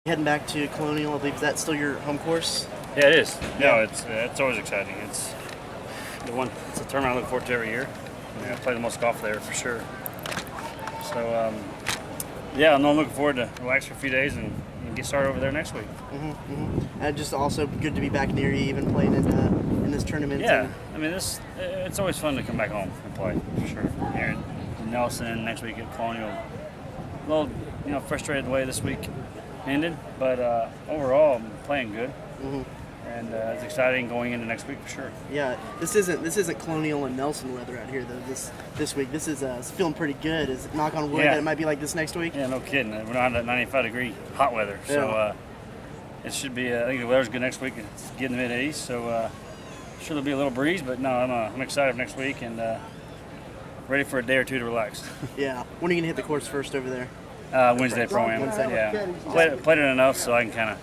Heading back to Colonial, I believe, is that still your home course? Yeah, it is. No, it's always exciting. It's a tournament I look forward to every year. I play the most golf there for sure. So I'm looking forward to relax for a few days and get started over there next week. And just also good to be back near you, even playing in this tournament. Yeah, I mean it's always fun to come back home and play for sure. Here in Nelson, next week at Colonial. A little frustrated the way this week ended, but overall I'm playing good. And it's exciting going into next week for sure. Yeah, this isn't Colonial and Nelson weather out here though. This week, this is it's feeling pretty good. Is knock on wood that it might be like this next week? Yeah, no kidding. We're not at 95-degree hot weather, so it should be. I think the weather's good next week. It's getting the mid-80s, so sure there'll be a little breeze. But no, I'm excited for next week and ready for a day or two to relax. Yeah. When are you gonna hit the course first over there? Wednesday Pro-Am. Yeah, played it enough so I can kind of.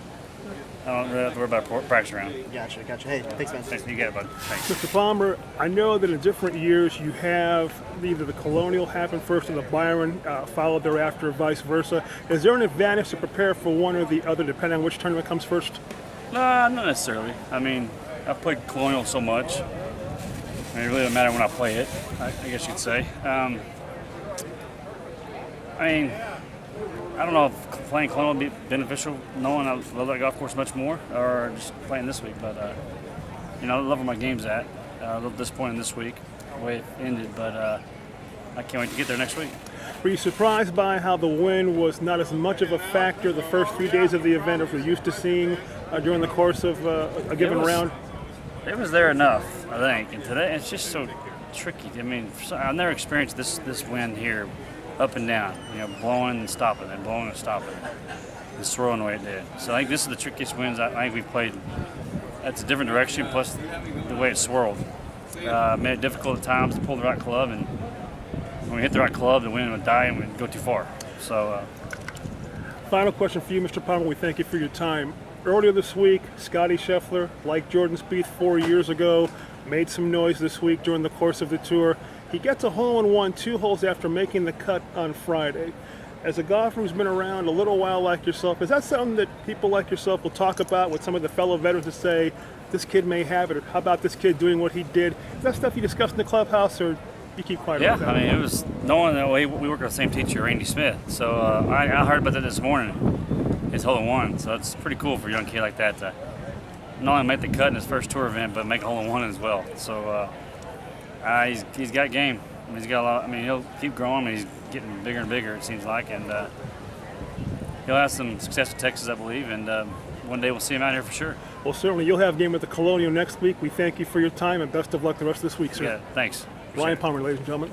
I don't really have to worry about practice around. Gotcha. Hey, thanks, man. Thanks, you got it, bud. Thanks. Mr. Palmer, I know that in different years you have either the Colonial happen first and the Byron followed thereafter, or vice versa. Is there an advantage to prepare for one or the other, depending on which tournament comes first? Not necessarily. I mean, I've played Colonial so much. I mean, it really doesn't matter when I play it, I guess you could say. I don't know if playing Colonial would be beneficial, knowing I love that golf course much more, or just playing this week. But, I love where my game's at. A little disappointed this week, the way it ended, but I can't wait to get there next week. Were you surprised by how the wind was not as much of a factor the first 3 days of the event as we're used to seeing during the course of a given round? It was there enough, I think. And today, it's just so tricky. I mean, I've never experienced this wind here. Up and down, blowing and stopping, and blowing and stopping, and swirling the way it did. So I think this is the trickiest winds I think we've played. That's a different direction, plus the way it swirled. Made it difficult at times to pull the right club, and when we hit the right club, the wind would die and we'd go too far. So. Final question for you, Mr. Palmer. We thank you for your time. Earlier this week, Scotty Scheffler, like Jordan Spieth 4 years ago, made some noise this week during the course of the tour. He gets a hole-in-one 2 holes after making the cut on Friday. As a golfer who's been around a little while like yourself, is that something that people like yourself will talk about with some of the fellow veterans to say, this kid may have it, or how about this kid doing what he did? Is that stuff you discuss in the clubhouse, or you keep quiet about that? Yeah, I mean, it was knowing that we work with the same teacher, Randy Smith. So I heard about that this morning, his hole-in-one. So it's pretty cool for a young kid like that to not only make the cut in his first tour event, but make a hole-in-one as well. So. He's got game. He's got a lot. I mean, he'll keep growing. He's getting bigger and bigger, it seems like, and he'll have some success in Texas, I believe. And one day we'll see him out here for sure. Well, certainly you'll have game at the Colonial next week. We thank you for your time and best of luck the rest of this week, sir. Yeah, thanks. Ryan Palmer, ladies and gentlemen.